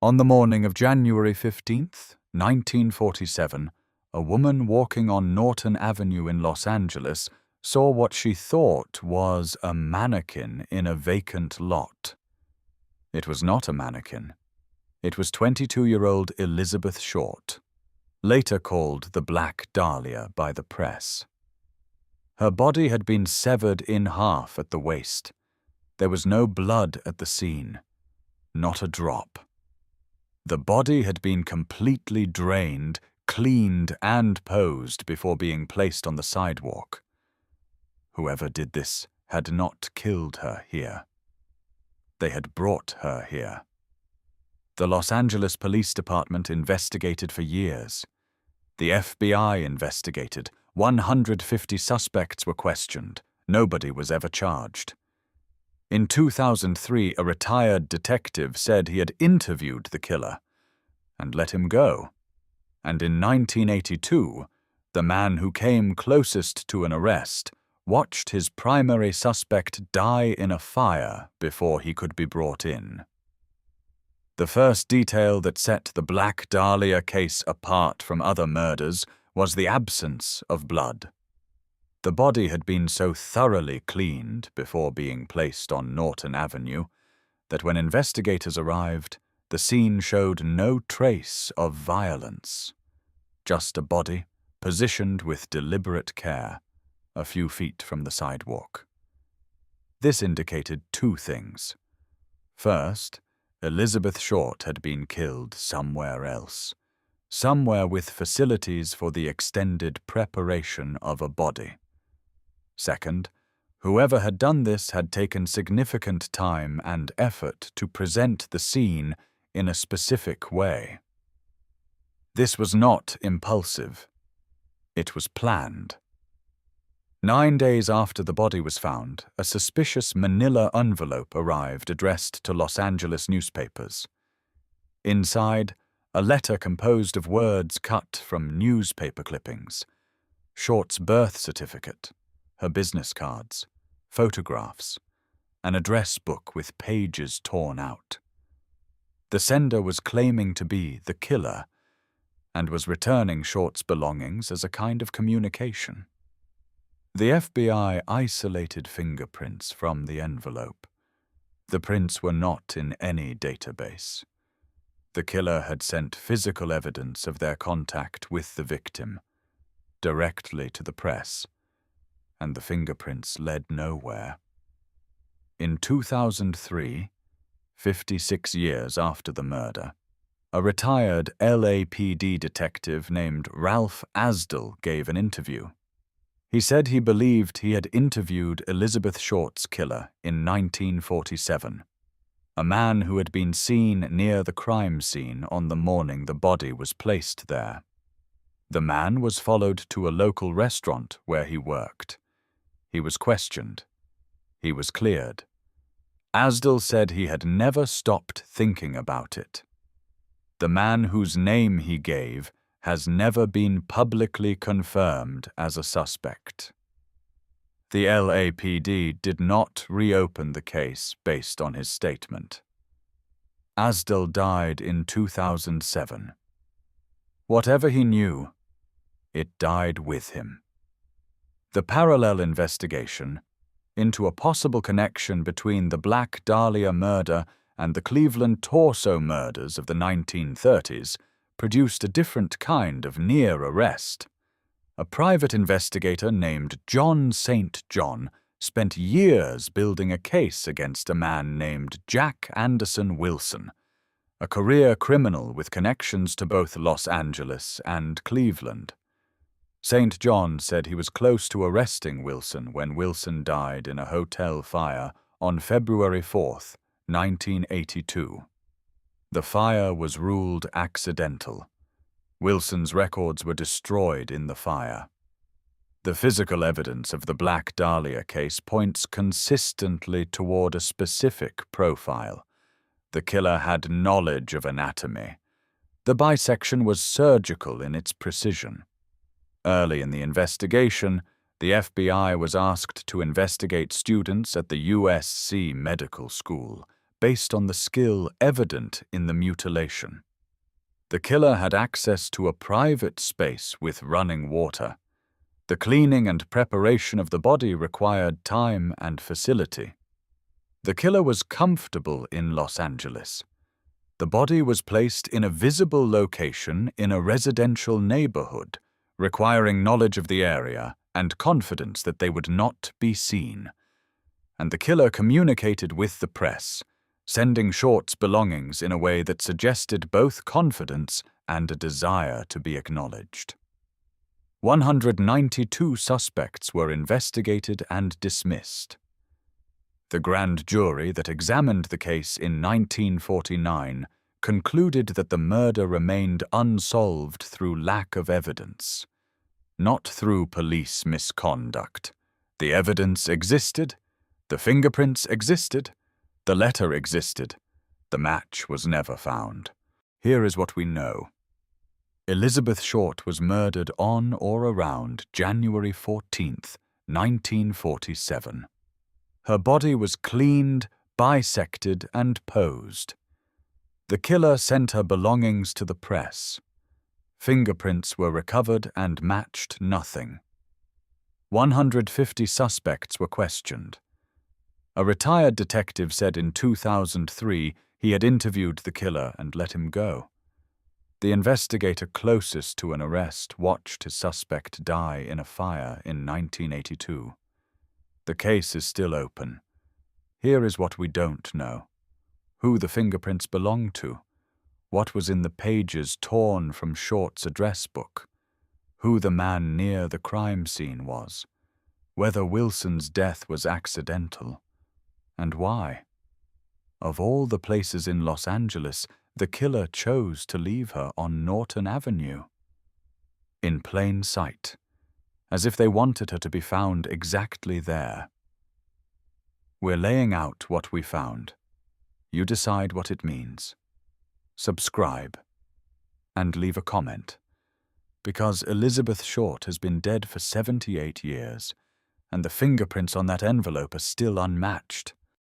On the morning of January 15th, 1947, a woman walking on Norton Avenue in Los Angeles saw what she thought was a mannequin in a vacant lot. It was not a mannequin. It was 22-year-old Elizabeth Short, later called the Black Dahlia by the press. Her body had been severed in half at the waist. There was no blood at the scene, not a drop. The body had been completely drained, cleaned, and posed before being placed on the sidewalk. Whoever did this had not killed her here. They had brought her here. The Los Angeles Police Department investigated for years. The FBI investigated. 150 suspects were questioned. Nobody was ever charged. In 2003, a retired detective said he had interviewed the killer and let him go. And in 1982, the man who came closest to an arrest watched his primary suspect die in a fire before he could be brought in. The first detail that set the Black Dahlia case apart from other murders was the absence of blood. The body had been so thoroughly cleaned before being placed on Norton Avenue that when investigators arrived, the scene showed no trace of violence. Just a body, positioned with deliberate care, a few feet from the sidewalk. This indicated two things. First, Elizabeth Short had been killed somewhere else, somewhere with facilities for the extended preparation of a body. Second, whoever had done this had taken significant time and effort to present the scene in a specific way. This was not impulsive. It was planned. 9 days after the body was found, a suspicious manila envelope arrived addressed to Los Angeles newspapers. Inside, a letter composed of words cut from newspaper clippings, Short's birth certificate, her business cards, photographs, an address book with pages torn out. The sender was claiming to be the killer and was returning Short's belongings as a kind of communication. The FBI isolated fingerprints from the envelope. The prints were not in any database. The killer had sent physical evidence of their contact with the victim directly to the press, and the fingerprints led nowhere. In 2003, 56 years after the murder, a retired LAPD detective named Ralph Asdel gave an interview. He said he believed he had interviewed Elizabeth Short's killer in 1947, a man who had been seen near the crime scene on the morning the body was placed there. The man was followed to a local restaurant where he worked. He was questioned. He was cleared. Asdel said he had never stopped thinking about it. The man whose name he gave has never been publicly confirmed as a suspect. The LAPD did not reopen the case based on his statement. Asdel died in 2007. Whatever he knew, it died with him. The parallel investigation into a possible connection between the Black Dahlia murder and the Cleveland torso murders of the 1930s produced a different kind of near arrest. A private investigator named John St. John spent years building a case against a man named Jack Anderson Wilson, a career criminal with connections to both Los Angeles and Cleveland. St. John said he was close to arresting Wilson when Wilson died in a hotel fire on February 4, 1982. The fire was ruled accidental. Wilson's records were destroyed in the fire. The physical evidence of the Black Dahlia case points consistently toward a specific profile. The killer had knowledge of anatomy. The bisection was surgical in its precision. Early in the investigation, the FBI was asked to investigate students at the USC Medical School, based on the skill evident in the mutilation. The killer had access to a private space with running water. The cleaning and preparation of the body required time and facility. The killer was comfortable in Los Angeles. The body was placed in a visible location in a residential neighborhood, requiring knowledge of the area and confidence that they would not be seen. And the killer communicated with the press, sending Short's belongings in a way that suggested both confidence and a desire to be acknowledged. 192 suspects were investigated and dismissed. The grand jury that examined the case in 1949 concluded that the murder remained unsolved through lack of evidence, not through police misconduct. The evidence existed, the fingerprints existed, the letter existed, the match was never found. Here is what we know. Elizabeth Short was murdered on or around January 14th, 1947. Her body was cleaned, bisected, and posed. The killer sent her belongings to the press. Fingerprints were recovered and matched nothing. 150 suspects were questioned. A retired detective said in 2003 he had interviewed the killer and let him go. The investigator closest to an arrest watched his suspect die in a fire in 1982. The case is still open. Here is what we don't know: who the fingerprints belonged to, what was in the pages torn from Short's address book, who the man near the crime scene was, whether Wilson's death was accidental, and why. Of all the places in Los Angeles, the killer chose to leave her on Norton Avenue. In plain sight, as if they wanted her to be found exactly there. We're laying out what we found. You decide what it means. Subscribe. And leave a comment. Because Elizabeth Short has been dead for 78 years, and the fingerprints on that envelope are still unmatched.